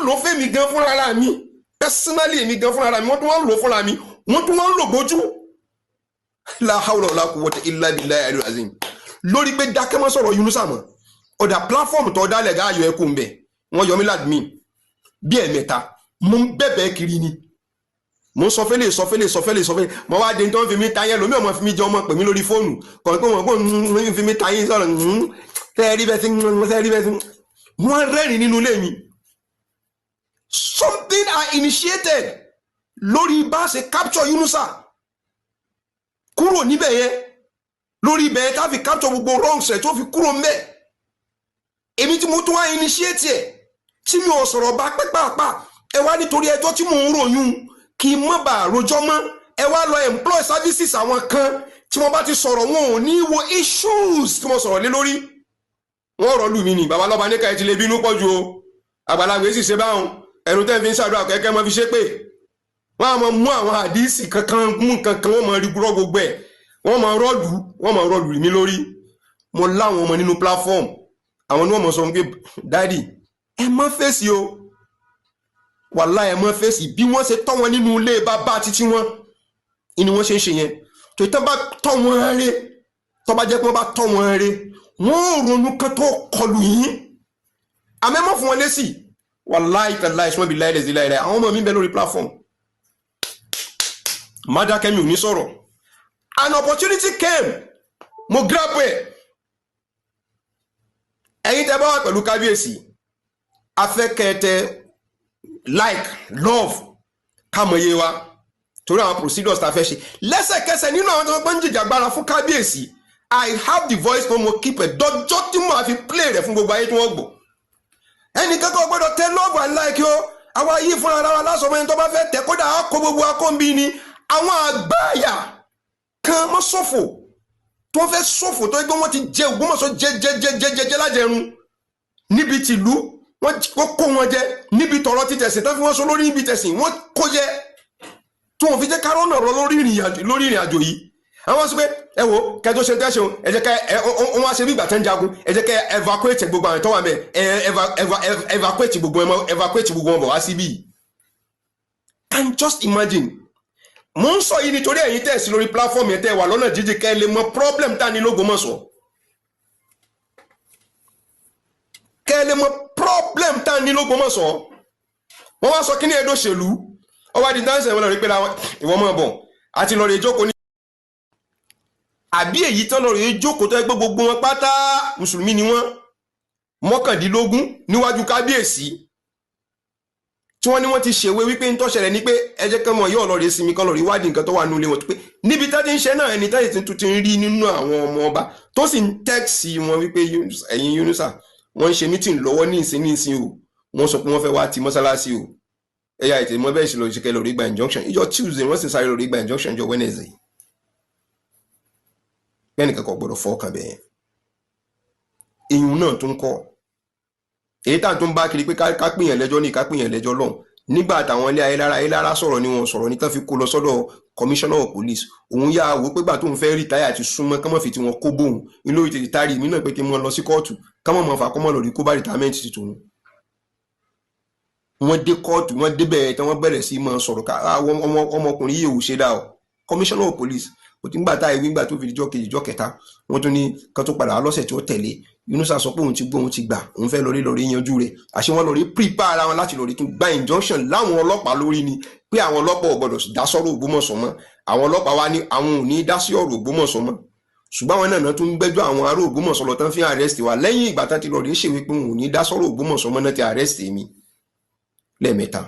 lò fẹ́ mi gan fúnra mi personally mi gan fúnra mi wọ́n tún wọ́n lò fúnra mi wọ́n tún wọ́n lò gbójú la hawla wala quwwata illa billahi alil azim lórí pé dákẹ́ mọ́ sọ̀rọ̀ Yunusa mọ́ ọ̀dà platform tó dálẹ̀ gá ayọ̀ ẹkùn bẹ̀ wọ́n yọ mí ládùmí bí ẹ̀mẹ́ta mo ń bẹ̀bẹ̀ kiri ni mo sọ fẹ́lẹ̀ mo wá dé tó ń fi mí tayé lómi ọmọ fi mí jẹ ọmọ pè mí lórí fóònù kọ̀ pé wọ́n kò ń fi mí tayé sọ̀rọ̀ tẹ́ẹ̀rí bẹ́ẹ̀ sí wọ́n rẹ́rìn nínú ilé mi something I initiated lórí bá ṣe capture Yunusa kúrò níbẹ̀ yẹn lórí ibẹ̀ tá fi capture gbogbo wrongs rẹ̀ tó fi kúrò ńbẹ̀ èmi tí mo tún wá initiate ẹ̀ tí mi ò sọ̀rọ̀ bá pẹ́pàpà ẹ wá nítorí ẹjọ́ tí mò ń ròyún kí n má bàa rojọ́ mọ́ ẹ wá lọ employ services àwọn kan tí mo bá ti sọ̀rọ̀ wọn ò ní wo issues tí mo sọ̀rọ̀ lé lórí wọ́n rọ̀ lù mí ní bàbá lọ́ba ní ká ẹ ti lè bínú pọ̀ ju o àgbàlagbé sì ṣe báwọn ẹnu tẹ́ fi ń ṣàdúrà kẹ́kẹ́ mọ́ fi ṣe pé wọ́n á mọ mú àwọn àdísì kankan mú kankan wọ́n mọ rí gbúrọ́ gbogbo ẹ̀ wọ́n mọ rọ́ọ̀lù mi lórí mo láwọn ọmọ nínú platform àwọn ni wọ́n mọ̀ sọ pé dádì ẹ má fèsì o wàlá ẹ má fèsì bí wọ́n ṣe tọ́ wọn nínú ilé bàbá títí wọn ni wọ́n ṣe ń ṣe yẹn tó tán bá tọ́ wọn rẹ tó bá jẹ́ pé wọ́n bá tọ́ wọn rẹ wọ́n ò ronú kan tó kọlù yín àmẹ́mọ́ fún wọn lésì wàlá ìtàlá ìṣúná bí láìlẹ̀ àwọn ọmọ mi bẹ lórí platform mádàkẹ́mi ò ní sọ̀rọ̀ an opportunity came mo grab ẹ̀ ẹ̀yin tẹ́ bá wà pẹ̀lú kábíyèsí afẹ́kẹ́tẹ́ like love kàmọ̀ye wa torí àwọn procedures ta fẹ́ ṣe lẹ́sẹ̀kẹsẹ̀ nínú àwọn tó ń jìjàgbara fún kábíyèsí I have the voice no mo keep ẹ̀ dọ́jọ́ tí mo àfi play rẹ̀ fún gbogbo ayé tí wọ́n gbọ́ ẹnì kankan gbọ́dọ̀ tẹ love and like yo àwa yìí fúnra ara wa lásọmọ ẹni tó bá fẹ́ tẹ kódà á kó gbogbo akọ́ńbí ni àwọn àgbáyà kan mọ́ ṣòfò tó fẹ́ ṣòfò tó gbé wọ́n ti jẹ Ògbómọ̀ṣọ́ jẹ lájẹrun níbi tìlú wọ́n kó wọn jẹ níbi tọ̀rọ̀ ti tẹ̀sìn tó fi wọ́n sọ lórí níbi tẹ̀sìn wọ́n kó jẹ tó wọ́n fi jẹ́ kárọ́nà rọ lórí ìrìn àjò yìí àwọn sọ pé ẹ wo kẹjọ ṣe tẹ́ṣe ẹ jẹ́ ká wọ́n wá ṣe bí ìgbà tẹ́ ń jagun ẹ jẹ́ ká evacuate gbogbo àwọn tó wà mẹ́ evacuate gbogbo wọn bọ̀ wá síbí. Can just imagine mo ń sọ yìí nítorí ẹ̀yin tẹ̀ sí lórí platform yẹn tẹ́ wà lọ́nà jíjìn kẹ́ lè mọ problem tá ní l'Ógbómọ̀ṣọ́ kẹ́ lè mọ problem tá ní l'Ógbómọ̀ṣọ́ wọ́n wá sọ kí ní ẹ̀dọ́ òṣèlú ọwọ́ di dáńsẹ̀ wọn lọ rí pé ìwọ́n mọ̀ bọ̀ àti lọ rí ìjókòó ní àbí èyí tán lọ rí ìjókòó tó ẹgbẹ́ gbogbo wọn pátá mùsùlùmí ni wọ́n 19 níwájú kábíyèsí tí wọ́n ní wọ́n ti ṣèwé wípé ń tọ́ṣẹ̀lẹ̀ ní pé ẹ jẹ́ kán mọ̀ yóò lọ rí sinmi kán lọ rí wádìí nǹkan tó wà nílé wọn pé níbi tá ti ń ṣe náà ẹni táyì tí tuntun rí nínú àwọn ọmọ ọba tó sì ń tẹ́ẹ̀sì wọn wípé ẹ̀yin Yunusa wọ́n ń ṣe mítìn lọ́wọ́ ní ìsìn o wọ́n sọ pé wọ́n fẹ́ wá ti mọ́sálásí o ẹ̀yà ètò ìmọ̀ bẹ́ẹ̀ sì lọ ṣe kẹ́ lọ rí gba injunction ìjọ Tuesday wọ́n sì sáré lọ rí gba injunction ìjọ Wednesday bẹ́ẹ̀ nìkan kò gbọ́dọ̀ fọ́ọ̀kan bẹ́ẹ̀ ìyún náà tún kọ́ èyí tá à ń tún bá kiri pé ká pìyàn lẹ́jọ́ ní ká pìyàn lẹ́jọ́ lọ́hùn nígbà táwọn ilé ayélára sọ̀rọ̀ ni wọ́n sọ̀rọ̀ ní tán fi kó lọ sọ́dọ̀ commissioner of police òun yá wò pé gbà tóun fẹ́ rìtáyà ti súnmọ́ kọ́mọ́ fi tí wọ́n kó bóun inú ìtẹ̀ ìtàrí mi náà pé kí wọ́n lọ sí kóòtù kọ́mọ́ mọ̀ fà kọ́mọ́ lọ rí kó bá retirement ti tòun. wọ́n dé kóòtù wọ́n débẹ̀ tí wọ́n bẹ̀rẹ̀ sí máa sọ̀rọ̀ ká ọmọkùnrin yìí ò ṣe dá o commissioner of police kò tí ń gbà tá ìwé ńgbà tó fi dijọ́ kejì jọ́ kẹta wọ́n tún ní kan tó padà lọ́sẹ̀ tí ó tẹ̀lé Yunusa sọ pé òun ti gbọ́ òun ti gbà òun fẹ́ lórí yanjú rẹ̀ àṣé wọ́n lórí prepare ara wọn láti lórí tún gba injunction láwọn ọlọ́pàá lórí ni pé àwọn ọlọ́pàá ò gbọ́dọ̀ dá sọ́rọ̀ Ògbómọ̀ṣọ́ mọ́ àwọn ọlọ́pàá wa ní àwọn ò ní dá sí ọ̀rọ̀ Ògbómọ̀ṣọ́ mọ́ ṣùgbọ́n àwọn náà tún ń gbẹ́jọ́ àwọn ará Ògbómọ̀ṣọ́ lọ tán fi arrest wa lẹ́yìn ìgbà tán ti lórí ṣèwé pé òun ò ní dá sọ́rọ̀ Ògbómọ̀ṣọ́ mọ́ náà ti arrest mi lẹ́ẹ̀mẹ́ta